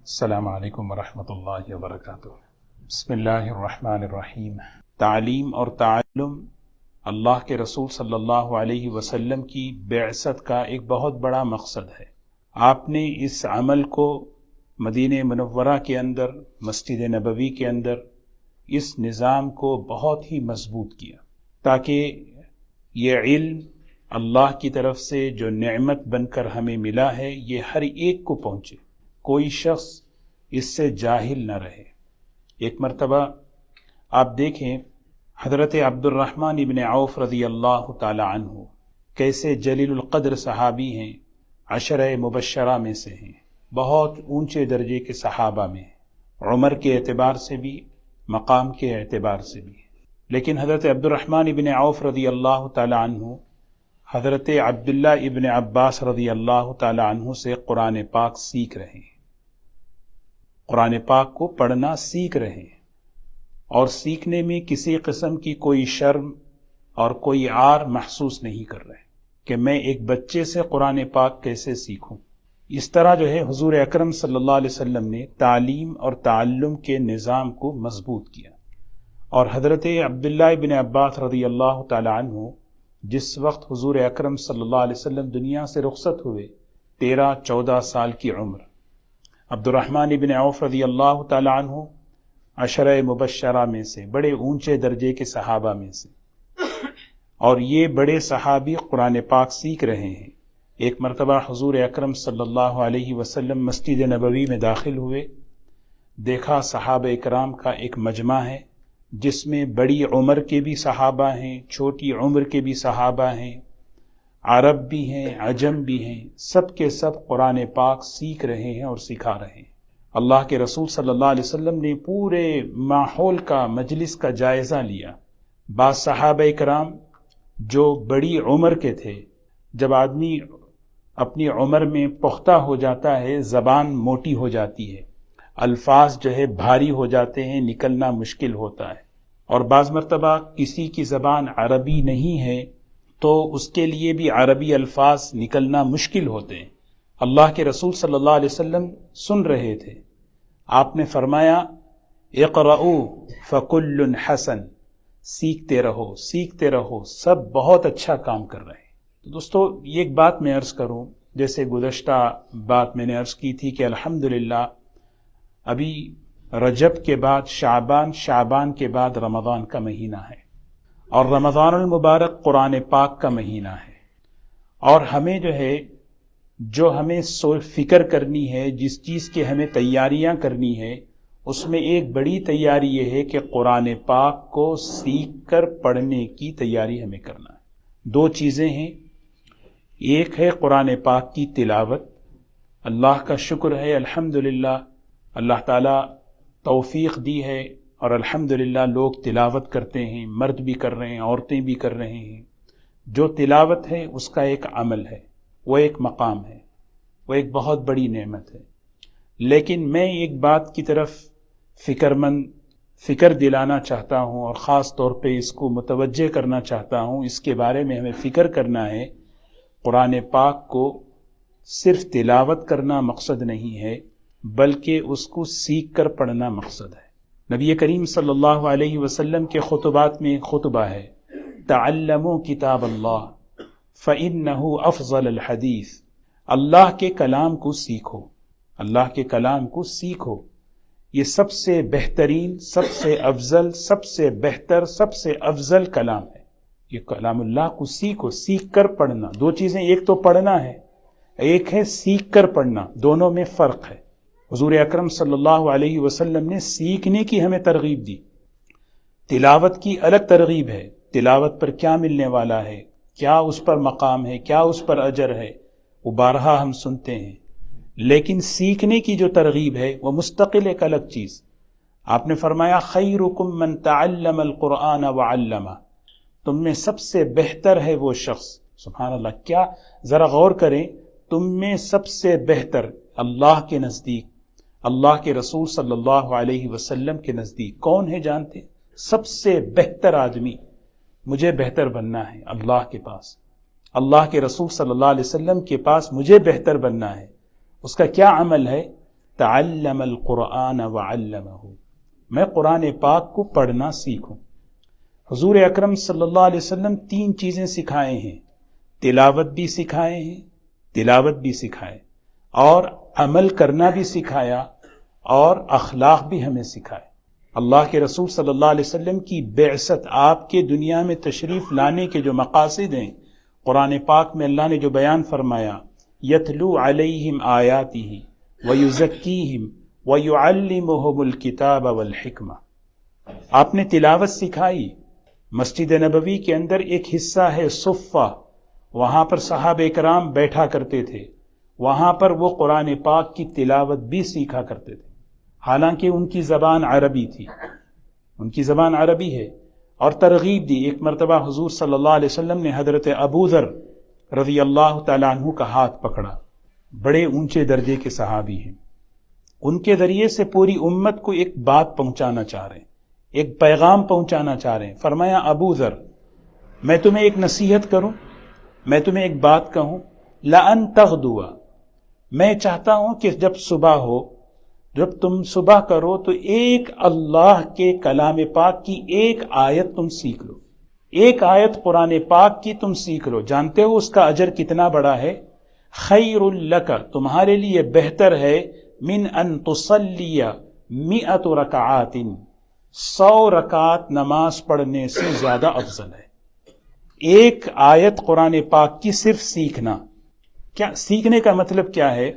السلام علیکم ورحمۃ اللہ وبرکاتہ۔ بسم اللہ الرحمن الرحیم۔ تعلیم اور تعلم اللہ کے رسول صلی اللہ علیہ وسلم کی بعثت کا ایک بہت بڑا مقصد ہے۔ آپ نے اس عمل کو مدینہ منورہ کے اندر، مسجد نبوی کے اندر اس نظام کو بہت ہی مضبوط کیا تاکہ یہ علم اللہ کی طرف سے جو نعمت بن کر ہمیں ملا ہے یہ ہر ایک کو پہنچے، کوئی شخص اس سے جاہل نہ رہے۔ ایک مرتبہ آپ دیکھیں حضرت عبد الرحمن ابن عوف رضی اللہ تعالی عنہ کیسے جلیل القدر صحابی ہیں، عشرہ مبشرہ میں سے ہیں، بہت اونچے درجے کے صحابہ میں ہیں، عمر کے اعتبار سے بھی، مقام کے اعتبار سے بھی۔ لیکن حضرت عبد الرحمن ابن عوف رضی اللہ تعالی عنہ حضرت عبداللہ ابن عباس رضی اللہ تعالی عنہ سے قرآن پاک سیکھ رہے ہیں، قرآن پاک کو پڑھنا سیکھ رہے ہیں، اور سیکھنے میں کسی قسم کی کوئی شرم اور کوئی عار محسوس نہیں کر رہے کہ میں ایک بچے سے قرآن پاک کیسے سیکھوں۔ اس طرح جو ہے حضور اکرم صلی اللہ علیہ وسلم نے تعلیم اور تعلم کے نظام کو مضبوط کیا، اور حضرت عبداللہ ابن عباس رضی اللہ تعالی عنہ جس وقت حضور اکرم صلی اللہ علیہ وسلم دنیا سے رخصت ہوئے، 13-14 سال کی عمر، عبد الرحمن ابن عوف رضی اللہ تعالی عنہ عشرہ مبشرہ میں سے، بڑے اونچے درجے کے صحابہ میں سے، اور یہ بڑے صحابی قرآن پاک سیکھ رہے ہیں۔ ایک مرتبہ حضور اکرم صلی اللہ علیہ وسلم مسجد نبوی میں داخل ہوئے، دیکھا صحابہ اکرام کا ایک مجمع ہے جس میں بڑی عمر کے بھی صحابہ ہیں، چھوٹی عمر کے بھی صحابہ ہیں، عرب بھی ہیں، عجم بھی ہیں، سب کے سب قرآن پاک سیکھ رہے ہیں اور سکھا رہے ہیں۔ اللہ کے رسول صلی اللہ علیہ وسلم نے پورے ماحول کا، مجلس کا جائزہ لیا۔ بعض صحابہ کرام جو بڑی عمر کے تھے، جب آدمی اپنی عمر میں پختہ ہو جاتا ہے زبان موٹی ہو جاتی ہے، الفاظ جو ہے بھاری ہو جاتے ہیں، نکلنا مشکل ہوتا ہے، اور بعض مرتبہ کسی کی زبان عربی نہیں ہے تو اس کے لیے بھی عربی الفاظ نکلنا مشکل ہوتے ہیں۔ اللہ کے رسول صلی اللہ علیہ وسلم سن رہے تھے، آپ نے فرمایا اقرؤوا فکل حسن، سیکھتے رہو سیکھتے رہو، سب بہت اچھا کام کر رہے ہیں۔ تو دوستو یہ ایک بات میں عرض کروں، جیسے گزشتہ بات میں نے عرض کی تھی کہ الحمدللہ ابھی رجب کے بعد شعبان، شعبان کے بعد رمضان کا مہینہ ہے، اور رمضان المبارک قرآن پاک کا مہینہ ہے، اور ہمیں جو ہمیں فکر کرنی ہے، جس چیز کی ہمیں تیاریاں کرنی ہے، اس میں ایک بڑی تیاری یہ ہے کہ قرآن پاک کو سیکھ کر پڑھنے کی تیاری ہمیں کرنا ہے۔ دو چیزیں ہیں، ایک ہے قرآن پاک کی تلاوت۔ اللہ کا شکر ہے، الحمدللہ اللہ تعالیٰ توفیق دی ہے، اور الحمدللہ لوگ تلاوت کرتے ہیں، مرد بھی کر رہے ہیں، عورتیں بھی کر رہے ہیں۔ جو تلاوت ہے اس کا ایک عمل ہے، وہ ایک مقام ہے، وہ ایک بہت بڑی نعمت ہے۔ لیکن میں ایک بات کی طرف فکر دلانا چاہتا ہوں، اور خاص طور پہ اس کو متوجہ کرنا چاہتا ہوں، اس کے بارے میں ہمیں فکر کرنا ہے۔ قرآن پاک کو صرف تلاوت کرنا مقصد نہیں ہے، بلکہ اس کو سیکھ کر پڑھنا مقصد ہے۔ نبی کریم صلی اللہ علیہ وسلم کے خطبات میں ایک خطبہ ہے، تعلموا کتاب اللہ فإنہ افضل الحدیث، اللہ کے کلام کو سیکھو، اللہ کے کلام کو سیکھو، یہ سب سے بہترین، سب سے افضل، سب سے بہتر، سب سے افضل کلام ہے۔ یہ کلام اللہ کو سیکھو، سیکھ کر پڑھنا۔ دو چیزیں، ایک تو پڑھنا ہے، ایک ہے سیکھ کر پڑھنا، دونوں میں فرق ہے۔ حضور اکرم صلی اللہ علیہ وسلم نے سیکھنے کی ہمیں ترغیب دی، تلاوت کی الگ ترغیب ہے، تلاوت پر کیا ملنے والا ہے، کیا اس پر مقام ہے، کیا اس پر اجر ہے، وہ بارہا ہم سنتے ہیں۔ لیکن سیکھنے کی جو ترغیب ہے وہ مستقل ایک الگ چیز۔ آپ نے فرمایا خیرکم من تعلم القرآن وعلمہ، تم میں سب سے بہتر ہے وہ شخص، سبحان اللہ، کیا ذرا غور کریں، تم میں سب سے بہتر اللہ کے نزدیک، اللہ کے رسول صلی اللہ علیہ وسلم کے نزدیک کون ہے جانتے؟ سب سے بہتر آدمی، مجھے بہتر بننا ہے اللہ کے پاس، اللہ کے رسول صلی اللہ علیہ وسلم کے پاس مجھے بہتر بننا ہے۔ اس کا کیا عمل ہے؟ تعلم القرآن وعلمہ، میں قرآن پاک کو پڑھنا سیکھوں۔ حضور اکرم صلی اللہ علیہ وسلم 3 چیزیں سکھائے ہیں، تلاوت بھی سکھائے ہیں، تلاوت بھی سکھائے، اور عمل کرنا بھی سکھایا، اور اخلاق بھی ہمیں سکھائے۔ اللہ کے رسول صلی اللہ علیہ وسلم کی بعثت، آپ کے دنیا میں تشریف لانے کے جو مقاصد ہیں، قرآن پاک میں اللہ نے جو بیان فرمایا، یتلو علیہم آیاتہ ویزکیہم ویعلمہم الکتاب والحکمہ، آپ نے تلاوت سکھائی۔ مسجد نبوی کے اندر ایک حصہ ہے صفہ، وہاں پر صحابہ کرام بیٹھا کرتے تھے، وہاں پر وہ قرآن پاک کی تلاوت بھی سیکھا کرتے تھے، حالانکہ ان کی زبان عربی تھی، ان کی زبان عربی ہے، اور ترغیب دی۔ ایک مرتبہ حضور صلی اللہ علیہ وسلم نے حضرت ابو ذر رضی اللہ تعالیٰ عنہ کا ہاتھ پکڑا، بڑے اونچے درجے کے صحابی ہیں، ان کے ذریعے سے پوری امت کو ایک بات پہنچانا چاہ رہے ہیں، ایک پیغام پہنچانا چاہ رہے ہیں۔ فرمایا ابو ذر، میں تمہیں ایک نصیحت کروں، میں تمہیں ایک بات کہوں، لَأَن تَغْدُوَ، میں چاہتا ہوں کہ جب صبح ہو، جب تم صبح کرو تو ایک اللہ کے کلام پاک کی ایک آیت تم سیکھ لو، ایک آیت قرآن پاک کی تم سیکھ لو۔ جانتے ہو اس کا اجر کتنا بڑا ہے؟ خیر لک، تمہارے لیے بہتر ہے، من ان تصلی 100 رکعات، 100 رکعت نماز پڑھنے سے زیادہ افضل ہے۔ ایک آیت قرآن پاک کی صرف سیکھنا۔ کیا سیکھنے کا مطلب کیا ہے؟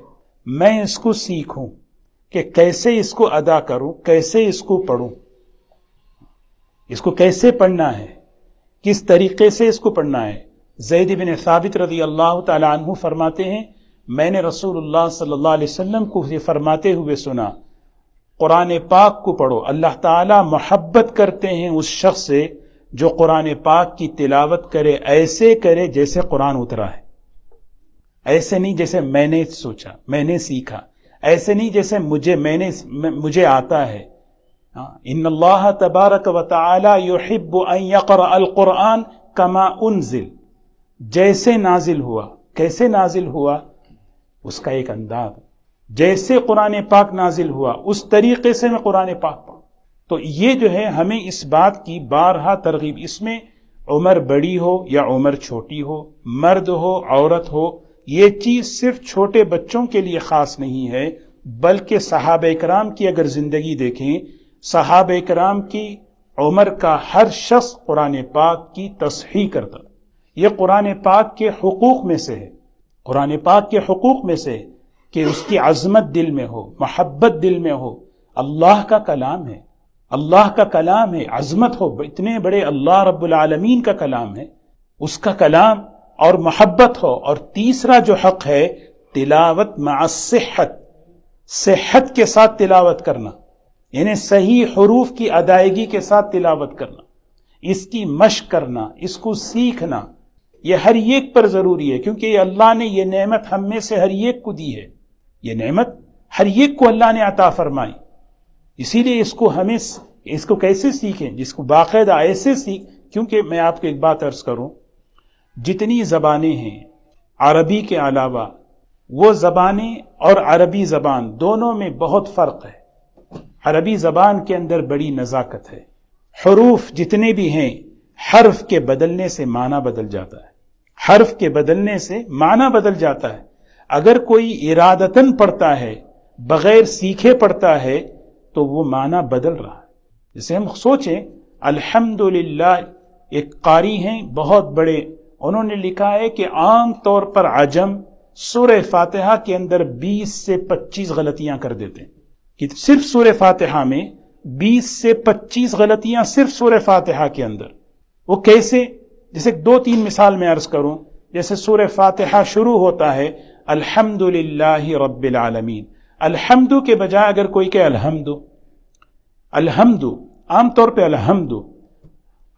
میں اس کو سیکھوں کہ کیسے اس کو ادا کروں، کیسے اس کو پڑھوں، اس کو کیسے پڑھنا ہے، کس طریقے سے اس کو پڑھنا ہے۔ زید بن ثابت رضی اللہ تعالی عنہ فرماتے ہیں، میں نے رسول اللہ صلی اللہ علیہ وسلم کو یہ فرماتے ہوئے سنا، قرآن پاک کو پڑھو، اللہ تعالیٰ محبت کرتے ہیں اس شخص سے جو قرآن پاک کی تلاوت کرے، ایسے کرے جیسے قرآن اترا ہے، ایسے نہیں جیسے میں نے سوچا، میں نے سیکھا، ایسے نہیں جیسے مجھے آتا ہے۔ ان اللہ تبارک و تعالی یحب ان یقرأ القرآن کما انزل، جیسے نازل ہوا، کیسے نازل ہوا، اس کا ایک انداز، جیسے قرآن پاک نازل ہوا اس طریقے سے میں قرآن پاک پڑھوں۔ تو یہ جو ہے ہمیں اس بات کی بارہا ترغیب، اس میں عمر بڑی ہو یا عمر چھوٹی ہو، مرد ہو عورت ہو، یہ چیز صرف چھوٹے بچوں کے لیے خاص نہیں ہے، بلکہ صحابہ کرام کی اگر زندگی دیکھیں، صحابہ کرام کی عمر کا ہر شخص قرآن پاک کی تصحیح کرتا۔ یہ قرآن پاک کے حقوق میں سے ہے، قرآن پاک کے حقوق میں سے کہ اس کی عظمت دل میں ہو، محبت دل میں ہو۔ اللہ کا کلام ہے، اللہ کا کلام ہے، عظمت ہو، اتنے بڑے اللہ رب العالمین کا کلام ہے، اس کا کلام اور محبت ہو۔ اور تیسرا جو حق ہے، تلاوت مع الصحت، صحت کے ساتھ تلاوت کرنا، یعنی صحیح حروف کی ادائیگی کے ساتھ تلاوت کرنا، اس کی مشق کرنا، اس کو سیکھنا، یہ ہر ایک پر ضروری ہے، کیونکہ یہ اللہ نے یہ نعمت ہم میں سے ہر ایک کو دی ہے، یہ نعمت ہر ایک کو اللہ نے عطا فرمائی۔ اسی لیے اس کو کیسے سیکھیں، جس کو باقاعدہ ایسے کیونکہ میں آپ کو ایک بات عرض کروں، جتنی زبانیں ہیں عربی کے علاوہ، وہ زبانیں اور عربی زبان دونوں میں بہت فرق ہے۔ عربی زبان کے اندر بڑی نزاکت ہے، حروف جتنے بھی ہیں، حرف کے بدلنے سے معنی بدل جاتا ہے، حرف کے بدلنے سے معنی بدل جاتا ہے۔ اگر کوئی ارادتاً پڑھتا ہے، بغیر سیکھے پڑھتا ہے، تو وہ معنی بدل رہا ہے۔ جیسے ہم سوچیں، الحمدللہ ایک قاری ہیں بہت بڑے، انہوں نے لکھا ہے کہ عام طور پر عجم سورہ فاتحہ کے اندر 20 سے 25 غلطیاں کر دیتے ہیں، کہ صرف سورہ فاتحہ میں 20 سے 25 غلطیاں صرف سورہ فاتحہ کے اندر۔ وہ کیسے؟ جیسے 2-3 مثال میں عرض کروں، جیسے سورہ فاتحہ شروع ہوتا ہے الحمدللہ رب العالمین، الحمد کے بجائے اگر کوئی کہ الحمد، عام طور پہ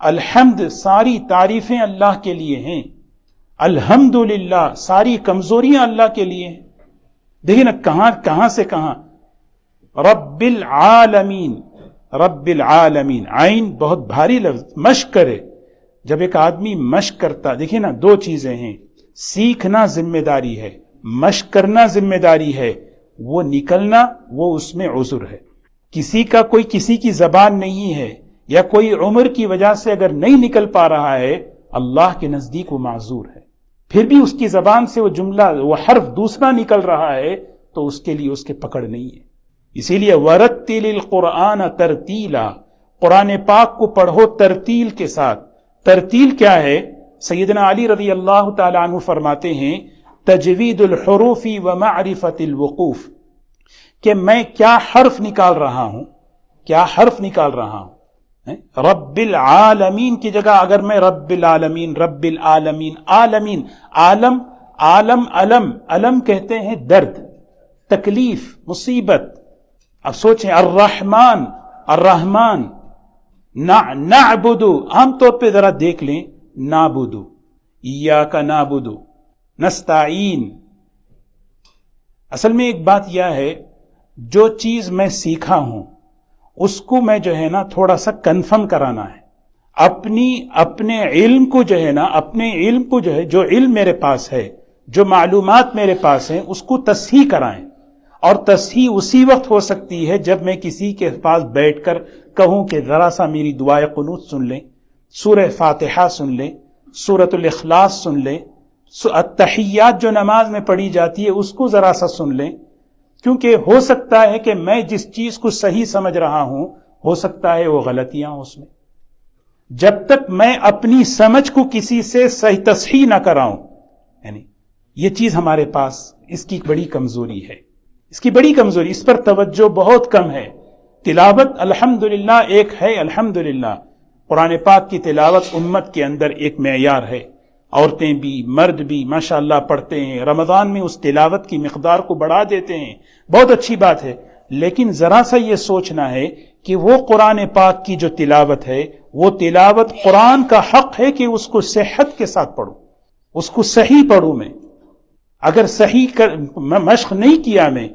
الحمد ساری تعریفیں اللہ کے لیے ہیں، الحمدللہ ساری کمزوریاں اللہ کے لیے ہیں۔ دیکھیں نا کہاں سے کہاں، رب العالمین، رب العالمین، عین بہت بھاری لفظ، مشق کرے۔ جب ایک آدمی مشق کرتا، دیکھیں نا 2 چیزیں ہیں، سیکھنا ذمہ داری ہے، مشق کرنا ذمہ داری ہے۔ وہ نکلنا وہ اس میں عذر ہے. کسی کا کوئی کسی کی زبان نہیں ہے یا کوئی عمر کی وجہ سے اگر نہیں نکل پا رہا ہے، اللہ کے نزدیک وہ معذور ہے. پھر بھی اس کی زبان سے وہ جملہ وہ حرف دوسرا نکل رہا ہے تو اس کے لیے اس کے پکڑ نہیں ہے. اسی لیے وَرَتِّلِ الْقُرْآنَ تَرْتِيلًا، قرآن پاک کو پڑھو ترتیل کے ساتھ. ترتیل کیا ہے؟ سیدنا علی رضی اللہ تعالی عنہ فرماتے ہیں تجوید الحروف ومعرفت الوقوف، کہ میں کیا حرف نکال رہا ہوں، کیا حرف نکال رہا ہوں. رب العالمین کی جگہ اگر میں رب العالمین، رب العالمین، عالمین، عالم، عالم، علم، علم کہتے ہیں درد، تکلیف، مصیبت. اب سوچیں الرحمن، الرحمن، نعبد، عام طور پہ ذرا دیکھ لیں، نعبد، ایاک نعبد، نستعین. اصل میں ایک بات یہ ہے، جو چیز میں سیکھا ہوں اس کو میں جو ہے نا تھوڑا سا کنفرم کرانا ہے. اپنے علم کو جو ہے نا، اپنے علم کو جو ہے، جو علم میرے پاس ہے، جو معلومات میرے پاس ہیں، اس کو تصحیح کرائیں. اور تصحیح اسی وقت ہو سکتی ہے جب میں کسی کے پاس بیٹھ کر کہوں کہ ذرا سا میری دعائے قنوت سن لیں، سورہ فاتحہ سن لیں، سورۃ الاخلاص سن لیں، التحیات جو نماز میں پڑھی جاتی ہے اس کو ذرا سا سن لیں. کیونکہ ہو سکتا ہے کہ میں جس چیز کو صحیح سمجھ رہا ہوں ہو سکتا ہے وہ غلطیاں ہوں اس میں. جب تک میں اپنی سمجھ کو کسی سے صحیح تصحیح نہ کراؤں، یعنی یہ چیز ہمارے پاس اس کی بڑی کمزوری ہے، اس کی بڑی کمزوری، اس پر توجہ بہت کم ہے. تلاوت الحمدللہ ایک ہے، الحمدللہ قرآن پاک کی تلاوت امت کے اندر ایک معیار ہے. عورتیں بھی مرد بھی ماشاءاللہ پڑھتے ہیں، رمضان میں اس تلاوت کی مقدار کو بڑھا دیتے ہیں، بہت اچھی بات ہے. لیکن ذرا سا یہ سوچنا ہے کہ وہ قرآن پاک کی جو تلاوت ہے، وہ تلاوت قرآن کا حق ہے کہ اس کو صحت کے ساتھ پڑھوں، اس کو صحیح پڑھوں. میں اگر صحیح مشق نہیں کیا میں،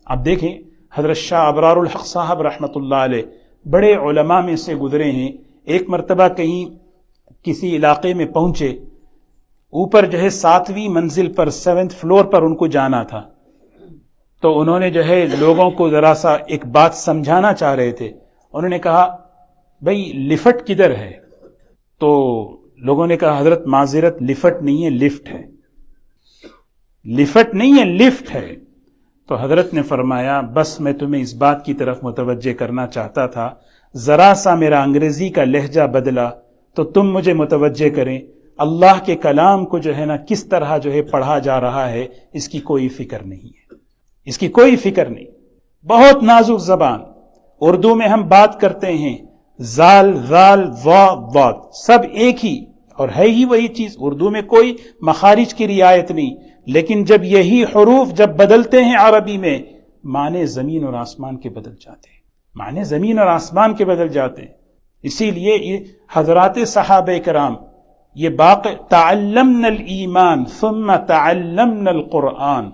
اب دیکھیں حضرت شاہ ابرار الحق صاحب رحمۃ اللہ علیہ بڑے علماء میں سے گزرے ہیں. ایک مرتبہ کہیں کسی علاقے میں پہنچے، اوپر جو ہے 7ویں منزل پر 7th فلور پر ان کو جانا تھا. تو انہوں نے جو ہے لوگوں کو ذرا سا ایک بات سمجھانا چاہ رہے تھے. انہوں نے کہا بھئی لفٹ کدھر ہے؟ تو لوگوں نے کہا حضرت معذرت، لفٹ نہیں ہے، لفٹ ہے. لفٹ نہیں ہے، لفٹ ہے. تو حضرت نے فرمایا بس میں تمہیں اس بات کی طرف متوجہ کرنا چاہتا تھا، ذرا سا میرا انگریزی کا لہجہ بدلا تو تم مجھے متوجہ کریں. اللہ کے کلام کو جو ہے نا کس طرح جو ہے پڑھا جا رہا ہے اس کی کوئی فکر نہیں ہے، اس کی کوئی فکر نہیں. بہت نازک زبان. اردو میں ہم بات کرتے ہیں زال، ذال، ضا، ضاد سب ایک ہی اور ہے ہی وہی چیز. اردو میں کوئی مخارج کی رعایت نہیں. لیکن جب یہی حروف جب بدلتے ہیں عربی میں، معنی زمین اور آسمان کے بدل جاتے ہیں، معنی زمین اور آسمان کے بدل جاتے ہیں. اسی لیے یہ حضرات صحابہ کرام یہ تعلمنا الایمان ثم تعلمنا القرآن.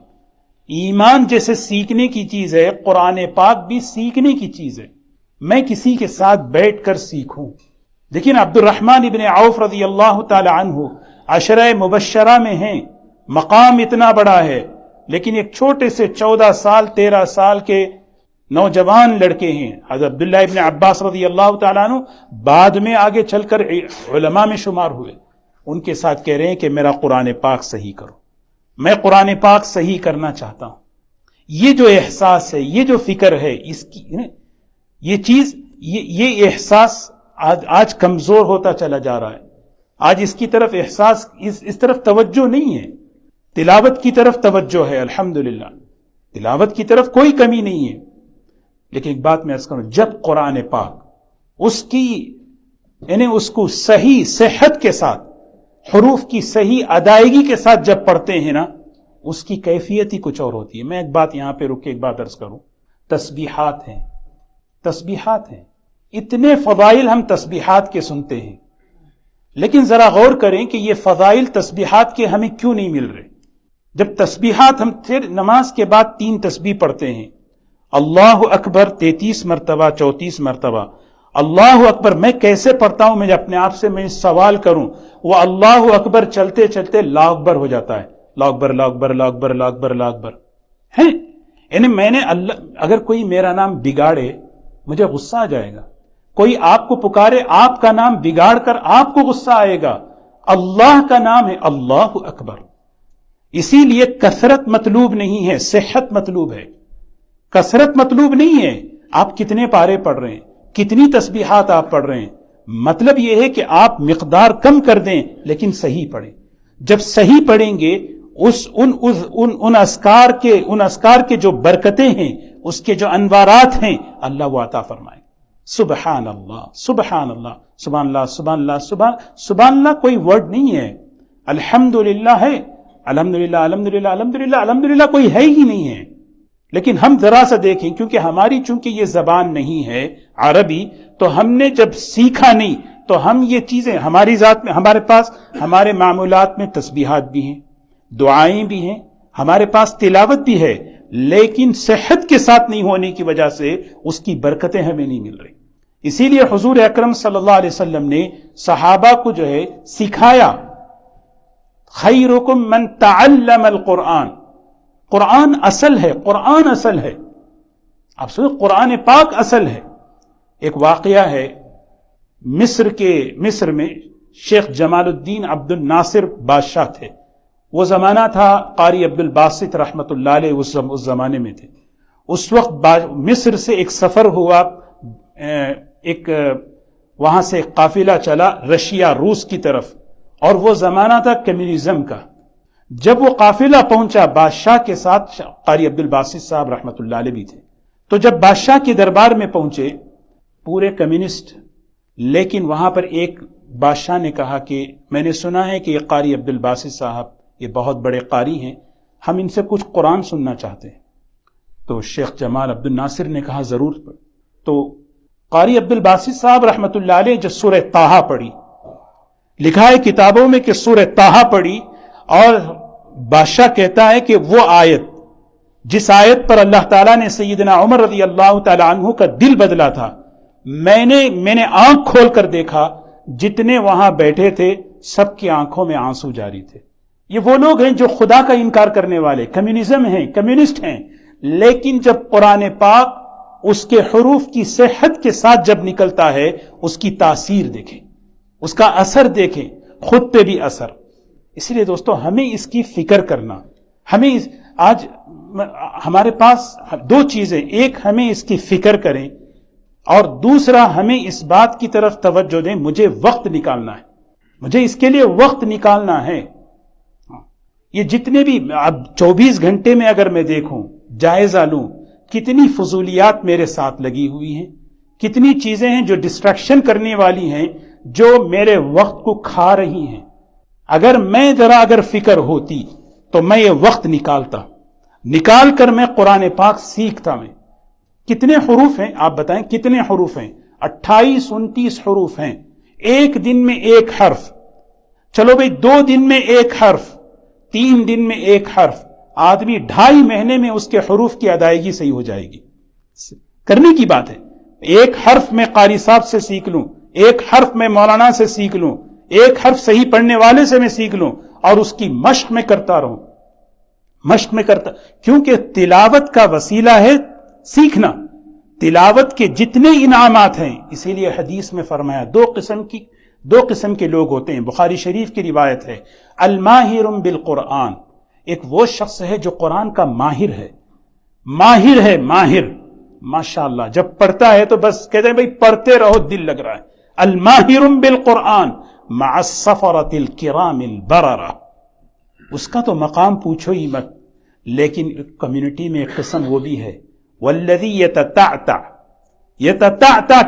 ایمان جیسے سیکھنے کی چیز ہے، قرآن پاک بھی سیکھنے کی چیز ہے. میں کسی کے ساتھ بیٹھ کر سیکھوں. لیکن عبد الرحمن ابن عوف رضی اللہ تعالی عنہ عشرہ مبشرہ میں ہیں، مقام اتنا بڑا ہے، لیکن ایک چھوٹے سے 14 سال 13 سال کے نوجوان لڑکے ہیں. حضرت عبداللہ ابن عباس رضی اللہ تعالیٰ عنہ بعد میں آگے چل کر علماء میں شمار ہوئے. ان کے ساتھ کہہ رہے ہیں کہ میرا قرآن پاک صحیح کرو، میں قرآن پاک صحیح کرنا چاہتا ہوں. یہ جو احساس ہے، یہ جو فکر ہے، اس کی یہ چیز، یہ احساس آج کمزور ہوتا چلا جا رہا ہے. آج اس کی طرف احساس، اس طرف توجہ نہیں ہے. تلاوت کی طرف توجہ ہے، الحمدللہ تلاوت کی طرف کوئی کمی نہیں ہے. لیکن ایک بات میں عرض کروں، جب قرآن پاک اس کی یعنی اس کو صحیح صحت کے ساتھ، حروف کی صحیح ادائیگی کے ساتھ جب پڑھتے ہیں نا، اس کی کیفیت ہی کچھ اور ہوتی ہے. میں ایک بات یہاں پہ رک کے ایک بات عرض کروں. تسبیحات ہیں، تسبیحات ہیں، اتنے فضائل ہم تسبیحات کے سنتے ہیں، لیکن ذرا غور کریں کہ یہ فضائل تسبیحات کے ہمیں کیوں نہیں مل رہے. جب تسبیحات ہم پھر نماز کے بعد 3 تسبیح پڑھتے ہیں، اللہ اکبر 33 مرتبہ 34 مرتبہ، اللہ اکبر میں کیسے پڑھتا ہوں؟ میں اپنے آپ سے میں سوال کروں، وہ اللہ اکبر چلتے چلتے لا اکبر ہو جاتا ہے. لا اکبر، لا اکبر، لا اکبر، لا اکبر، لا اکبر ہے. یعنی میں نے اگر کوئی میرا نام بگاڑے مجھے غصہ آ جائے گا، کوئی آپ کو پکارے آپ کا نام بگاڑ کر آپ کو غصہ آئے گا، اللہ کا نام ہے اللہ اکبر. اسی لیے کثرت مطلوب نہیں ہے، صحت مطلوب ہے. کثرت مطلوب نہیں ہے آپ کتنے پارے پڑھ رہے ہیں، کتنی تسبیحات آپ پڑھ رہے ہیں. مطلب یہ ہے کہ آپ مقدار کم کر دیں لیکن صحیح پڑھیں. جب صحیح پڑھیں گے ان اذکار کے جو برکتیں ہیں، اس کے جو انوارات ہیں، اللہ وہ عطا فرمائے. سبحان اللہ سبحان اللہ سبحان اللہ سبحان اللہ سبحان اللہ کوئی ورڈ نہیں ہے. الحمدللہ ہے، الحمدللہ الحمدللہ الحمدللہ الحمدللہ کوئی ہے ہی نہیں ہے. لیکن ہم ذرا سا دیکھیں، کیونکہ ہماری چونکہ یہ زبان نہیں ہے عربی، تو ہم نے جب سیکھا نہیں تو ہم یہ چیزیں ہماری ذات میں، ہمارے پاس ہمارے معمولات میں تسبیحات بھی ہیں، دعائیں بھی ہیں، ہمارے پاس تلاوت بھی ہے، لیکن صحت کے ساتھ نہیں ہونے کی وجہ سے اس کی برکتیں ہمیں نہیں مل رہی. اسی لیے حضور اکرم صلی اللہ علیہ وسلم نے صحابہ کو جو ہے سکھایا، خیرکم من تعلم القرآن. قرآن اصل ہے، قرآن اصل ہے. آپ سنیں قرآن پاک اصل ہے. ایک واقعہ ہے مصر میں شیخ جمال الدین عبد الناصر بادشاہ تھے. وہ زمانہ تھا قاری عبد الباسط رحمت اللہ علیہ اس زمانے میں تھے. اس وقت مصر سے ایک سفر ہوا، وہاں سے ایک قافلہ چلا رشیا روس کی طرف، اور وہ زمانہ تھا کمیونزم کا. جب وہ قافلہ پہنچا بادشاہ کے ساتھ، قاری عبد الباسط صاحب رحمت اللہ علیہ بھی تھے، تو جب بادشاہ کے دربار میں پہنچے پورے کمیونسٹ، لیکن وہاں پر ایک بادشاہ نے کہا کہ میں نے سنا ہے کہ یہ قاری عبد الباسط صاحب یہ بہت بڑے قاری ہیں، ہم ان سے کچھ قرآن سننا چاہتے ہیں. تو شیخ جمال عبد الناصر نے کہا ضرور. تو قاری عبد الباسط صاحب رحمت اللہ علیہ جو سورہ طٰہٰ پڑھی، لکھا ہے کتابوں میں کہ سورہ طٰہٰ پڑھی، اور بادشاہ کہتا ہے کہ وہ آیت جس آیت پر اللہ تعالیٰ نے سیدنا عمر رضی اللہ تعالیٰ عنہ کا دل بدلا تھا، میں نے آنکھ کھول کر دیکھا، جتنے وہاں بیٹھے تھے سب کی آنکھوں میں آنسو جاری تھے. یہ وہ لوگ ہیں جو خدا کا انکار کرنے والے کمیونزم ہیں، کمیونسٹ ہیں، لیکن جب قرآن پاک اس کے حروف کی صحت کے ساتھ جب نکلتا ہے، اس کی تاثیر دیکھیں، اس کا اثر دیکھیں، خود پہ بھی اثر. اس لیے دوستو ہمیں اس کی فکر کرنا، ہمیں آج ہمارے پاس دو چیزیں، ایک ہمیں اس کی فکر کریں، اور دوسرا ہمیں اس بات کی طرف توجہ دیں مجھے وقت نکالنا ہے، مجھے اس کے لیے وقت نکالنا ہے. یہ جتنے بھی اب 24 گھنٹے میں اگر میں دیکھوں، جائزہ لوں، کتنی فضولیات میرے ساتھ لگی ہوئی ہیں، کتنی چیزیں ہیں جو ڈسٹریکشن کرنے والی ہیں، جو میرے وقت کو کھا رہی ہیں. اگر میں اگر فکر ہوتی تو میں یہ وقت نکال کر میں قرآن پاک سیکھتا. میں کتنے حروف ہیں آپ بتائیں، کتنے حروف ہیں؟ 28 29 حروف ہیں. ایک دن میں ایک حرف، چلو بھئی 2 دن میں ایک حرف، 3 دن میں ایک حرف، آدمی 2.5 مہینے میں اس کے حروف کی ادائیگی صحیح ہو جائے گی. کرنے کی بات ہے. ایک حرف میں قاری صاحب سے سیکھ لوں، ایک حرف میں مولانا سے سیکھ لوں، ایک حرف صحیح پڑھنے والے سے میں سیکھ لوں، اور اس کی مشق میں کرتا رہوں، مشق میں کرتا. کیونکہ تلاوت کا وسیلہ ہے سیکھنا. تلاوت کے جتنے انعامات ہیں، اسی لیے حدیث میں فرمایا دو قسم کے لوگ ہوتے ہیں. بخاری شریف کی روایت ہے، الماہر بالقرآن، ایک وہ شخص ہے جو قرآن کا ماہر ہے، ماہر ماشاءاللہ، جب پڑھتا ہے تو بس کہتے ہیں بھئی پڑھتے رہو، دل لگ رہا ہے. الماہر بالقرآن مع السفرۃ الکرام البررہ، اس کا تو مقام پوچھو ہی مت. لیکن کمیونٹی میں ایک قسم وہ بھی ہے، والذی یتتعتع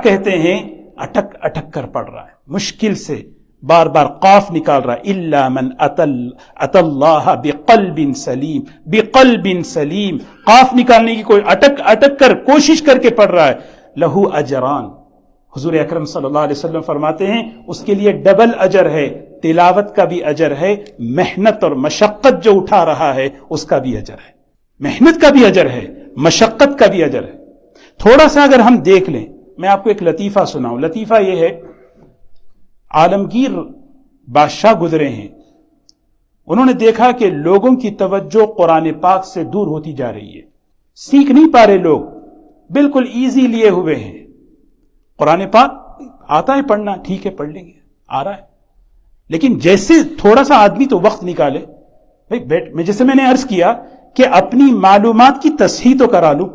کہتے ہیں اٹک اٹک کر پڑھ رہا ہے، مشکل سے بار بار قاف نکال رہا ہے. الا من اتى اللہ بقلب سلیم، قاف نکالنے کی کوئی اٹک کر کوشش کر کے پڑھ رہا ہے. لہو اجران، حضور اکرم صلی اللہ علیہ وسلم فرماتے ہیں اس کے لیے ڈبل اجر ہے، تلاوت کا بھی اجر ہے، محنت اور مشقت جو اٹھا رہا ہے اس کا بھی اجر ہے. محنت کا بھی اجر ہے، مشقت کا بھی اجر ہے. تھوڑا سا اگر ہم دیکھ لیں، میں آپ کو ایک لطیفہ سناؤں. لطیفہ یہ ہے، عالمگیر بادشاہ گزرے ہیں، انہوں نے دیکھا کہ لوگوں کی توجہ قرآن پاک سے دور ہوتی جا رہی ہے. سیکھ نہیں پا رہے لوگ، بالکل ایزی لیے ہوئے ہیں. قرآن پاک آتا ہے پڑھنا، ٹھیک ہے پڑھ لیں گے، آ رہا ہے، لیکن جیسے تھوڑا سا آدمی تو وقت نکالے بھائی جیسے میں نے عرض کیا کہ اپنی معلومات کی تصحیح تو کرا لوں.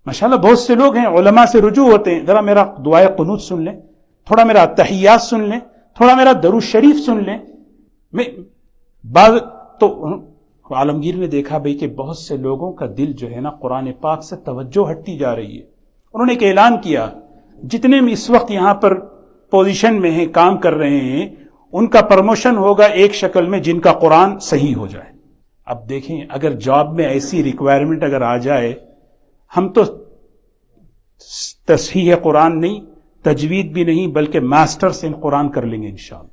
ماشاءاللہ بہت سے لوگ ہیں علماء سے رجوع ہوتے ہیں، ذرا میرا دعائے قنوت سن لیں، تھوڑا میرا تحیات سن لیں، تھوڑا میرا درود شریف سن لیں. میں بعض تو عالمگیر نے دیکھا بھائی کہ بہت سے لوگوں کا دل جو ہے نا قرآن پاک سے توجہ ہٹتی جا رہی ہے. انہوں نے ایک اعلان کیا، جتنے بھی اس وقت یہاں پر پوزیشن میں ہیں، کام کر رہے ہیں، ان کا پروموشن ہوگا ایک شکل میں جن کا قرآن صحیح ہو جائے. اب دیکھیں اگر جاب میں ایسی ریکوائرمنٹ اگر آ جائے، ہم تو تصحیح قرآن نہیں، تجوید بھی نہیں، بلکہ ماسٹرز ان قرآن کر لیں گے انشاءاللہ.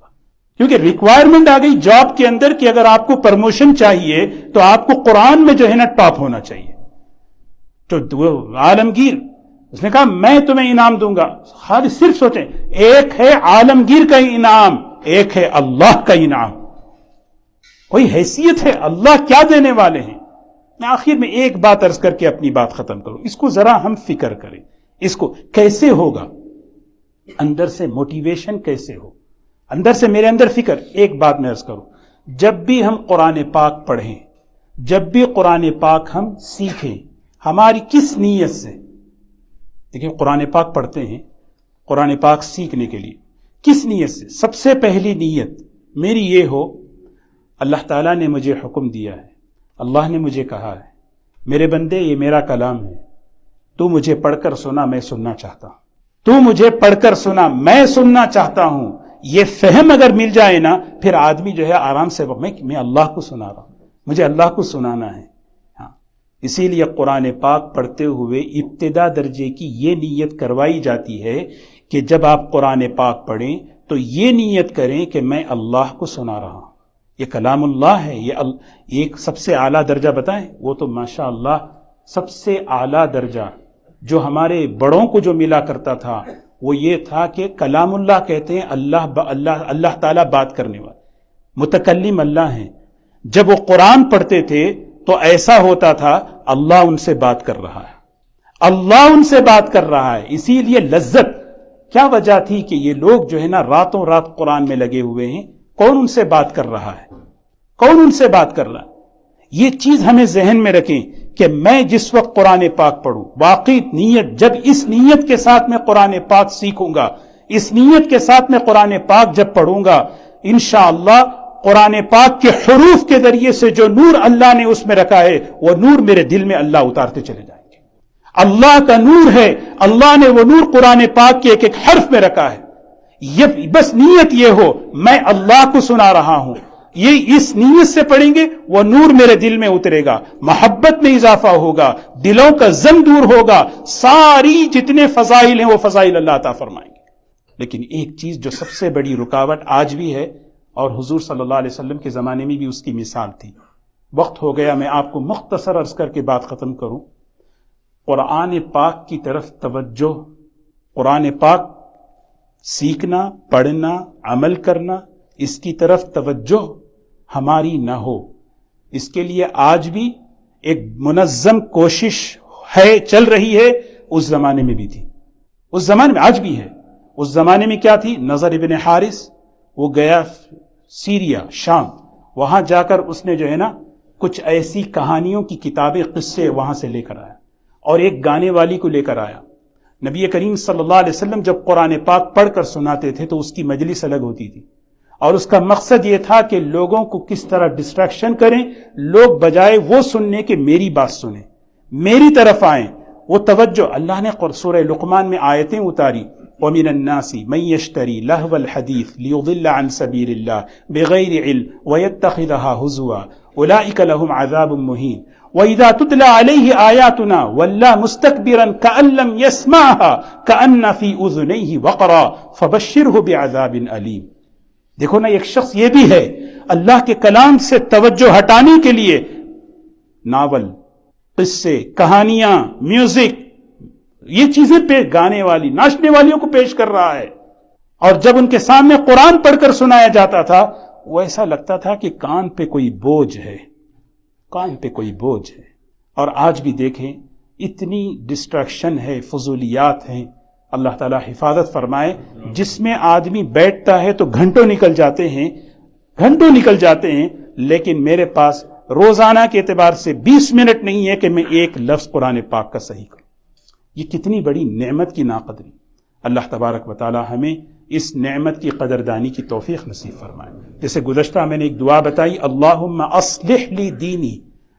کیونکہ ریکوائرمنٹ آ گئی جاب کے اندر کہ اگر آپ کو پرموشن چاہیے تو آپ کو قرآن میں جو ہے نا ٹاپ ہونا چاہیے. تو وہ عالمگیر اس نے کہا میں تمہیں انعام دوں گا. خالی صرف سوچیں، ایک ہے عالمگیر کا انعام، ایک ہے اللہ کا انعام. کوئی حیثیت ہے، اللہ کیا دینے والے ہیں. میں آخر میں ایک بات عرض کر کے اپنی بات ختم کروں. اس کو ذرا ہم فکر کریں، اس کو کیسے ہوگا، اندر سے موٹیویشن کیسے ہو، اندر سے میرے اندر فکر. ایک بات میں عرض کروں، جب بھی ہم قرآن پاک پڑھیں، جب بھی قرآن پاک ہم سیکھیں، ہماری کس نیت سے، دیکھیں قرآن پاک پڑھتے ہیں قرآن پاک سیکھنے کے لیے، کس نیت سے؟ سب سے پہلی نیت میری یہ ہو، اللہ تعالیٰ نے مجھے حکم دیا ہے، اللہ نے مجھے کہا ہے میرے بندے یہ میرا کلام ہے، تو مجھے پڑھ کر سنا، میں سننا چاہتا ہوں، تو مجھے پڑھ کر سنا، میں سننا چاہتا ہوں. یہ فہم اگر مل جائے نا، پھر آدمی جو ہے آرام سے میں اللہ کو سنا رہا ہوں، مجھے اللہ کو سنانا ہے. ہاں، اسی لیے قرآن پاک پڑھتے ہوئے ابتدا درجے کی یہ نیت کروائی جاتی ہے کہ جب آپ قرآن پاک پڑھیں تو یہ نیت کریں کہ میں اللہ کو سنا رہا ہوں. یہ کلام اللہ ہے، یہ ایک سب سے اعلیٰ درجہ بتائیں، وہ تو ماشاء اللہ سب سے اعلیٰ درجہ جو ہمارے بڑوں کو جو ملا کرتا تھا وہ یہ تھا کہ کلام اللہ کہتے ہیں اللہ تعالیٰ بات کرنے والا، متکلم اللہ ہیں. جب وہ قرآن پڑھتے تھے تو ایسا ہوتا تھا اللہ ان سے بات کر رہا ہے، اللہ ان سے بات کر رہا ہے. اسی لیے لذت کیا وجہ تھی کہ یہ لوگ جو ہے نا راتوں رات قرآن میں لگے ہوئے ہیں. کون ان سے بات کر رہا ہے، کون ان سے بات کر رہا ہے. یہ چیز ہمیں ذہن میں رکھیں کہ میں جس وقت قرآن پاک پڑھوں، واقعی نیت، جب اس نیت کے ساتھ میں قرآن پاک سیکھوں گا، اس نیت کے ساتھ میں قرآن پاک جب پڑھوں گا، انشاءاللہ قرآن پاک کے حروف کے ذریعے سے جو نور اللہ نے اس میں رکھا ہے وہ نور میرے دل میں اللہ اتارتے چلے جائیں گے. اللہ کا نور ہے، اللہ نے وہ نور قرآن پاک کے ایک ایک حرف میں رکھا ہے. یہ بس نیت یہ ہو میں اللہ کو سنا رہا ہوں، یہ اس نیت سے پڑھیں گے وہ نور میرے دل میں اترے گا، محبت میں اضافہ ہوگا، دلوں کا زنگ دور ہوگا، ساری جتنے فضائل ہیں وہ فضائل اللہ عطا فرمائیں گے. لیکن ایک چیز جو سب سے بڑی رکاوٹ آج بھی ہے، اور حضور صلی اللہ علیہ وسلم کے زمانے میں بھی اس کی مثال تھی. وقت ہو گیا، میں آپ کو مختصر عرض کر کے بات ختم کروں. قرآن پاک کی طرف توجہ، قرآن پاک سیکھنا، پڑھنا، عمل کرنا، اس کی طرف توجہ ہماری نہ ہو. اس کے لیے آج بھی ایک منظم کوشش ہے، چل رہی ہے. اس زمانے میں بھی تھی، اس زمانے میں آج بھی ہے. اس زمانے میں کیا تھی؟ نضر ابن حارث وہ گیا سیریا، شام، وہاں جا کر اس نے جو ہے نا کچھ ایسی کہانیوں کی کتابیں، قصے وہاں سے لے کر آیا، اور ایک گانے والی کو لے کر آیا. نبی کریم صلی اللہ علیہ وسلم جب قرآن پاک پڑھ کر سناتے تھے تو اس کی مجلس الگ ہوتی تھی، اور اس کا مقصد یہ تھا کہ لوگوں کو کس طرح ڈسٹریکشن کریں، لوگ بجائے وہ سننے کہ میری بات سنیں، میری طرف آئیں، وہ توجہ. اللہ نے سورہ لقمان میں آیتیں اتاری، وَمِنَ النَّاسِ مَن يَشْتَرِي لَهْوَ الْحَدِيثِ لِيُضِلَّ عَن سَبِيلِ اللَّهِ بِغَيْرِ عِلْمٍ وَيَتَّخِذَهَا هُزُوًا أُولَٰئِكَ لَهُمْ عَذَابٌ مُّهِينٌ وَإِذَا تُتْلَىٰ عَلَيْهِ آيَاتُنَا وَلَّىٰ مُسْتَكْبِرًا كَأَن لَّمْ يَسْمَعْهَا كَأَنَّ فِي أُذُنَيْهِ وَقْرًا فَبَشِّرْهُ بِعَذَابٍ أَلِيمٍ. دیکھو نا، ایک شخص یہ بھی ہے اللہ کے کلام سے توجہ ہٹانے کے لیے ناول، قصے، کہانیاں، میوزک، یہ چیزیں گانے والی، ناچنے والیوں کو پیش کر رہا ہے. اور جب ان کے سامنے قرآن پڑھ کر سنایا جاتا تھا وہ ایسا لگتا تھا کہ کان پہ کوئی بوجھ ہے، کان پہ کوئی بوجھ ہے. اور آج بھی دیکھیں اتنی ڈسٹریکشن ہے، فضولیات ہیں، اللہ تعالیٰ حفاظت فرمائے. جس میں آدمی بیٹھتا ہے تو گھنٹوں نکل جاتے ہیں، لیکن میرے پاس روزانہ کے اعتبار سے 20 منٹ نہیں ہے کہ میں ایک لفظ قرآن پاک کا صحیح کروں. یہ کتنی بڑی نعمت کی ناقدری. اللہ تبارک و تعالی ہمیں اس نعمت کی قدردانی کی توفیق نصیب فرمائے. جیسے گزشتہ میں نے ایک دعا بتائی، اللہم اصلح لی دینی،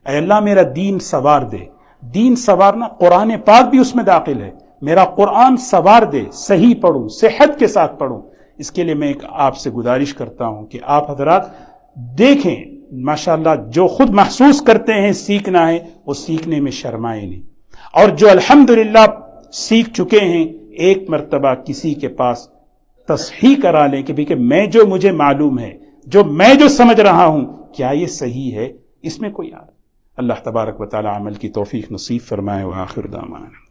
اے اللہ میرا دین سوار دے. دین سوارنا قرآن پاک بھی اس میں داخل ہے. میرا قرآن سوار دے، صحیح پڑھوں، صحت کے ساتھ پڑھوں. اس کے لیے میں ایک آپ سے گزارش کرتا ہوں کہ آپ حضرات دیکھیں، ماشاءاللہ جو خود محسوس کرتے ہیں سیکھنا ہے وہ سیکھنے میں شرمائے نہیں، اور جو الحمدللہ سیکھ چکے ہیں ایک مرتبہ کسی کے پاس تصحیح کرا لیں کہ میں مجھے معلوم ہے، جو سمجھ رہا ہوں کیا یہ صحیح ہے، اس میں کوئی اللہ تبارک و تعالی عمل کی توفیق نصیب فرمائے. وآخر دعوانا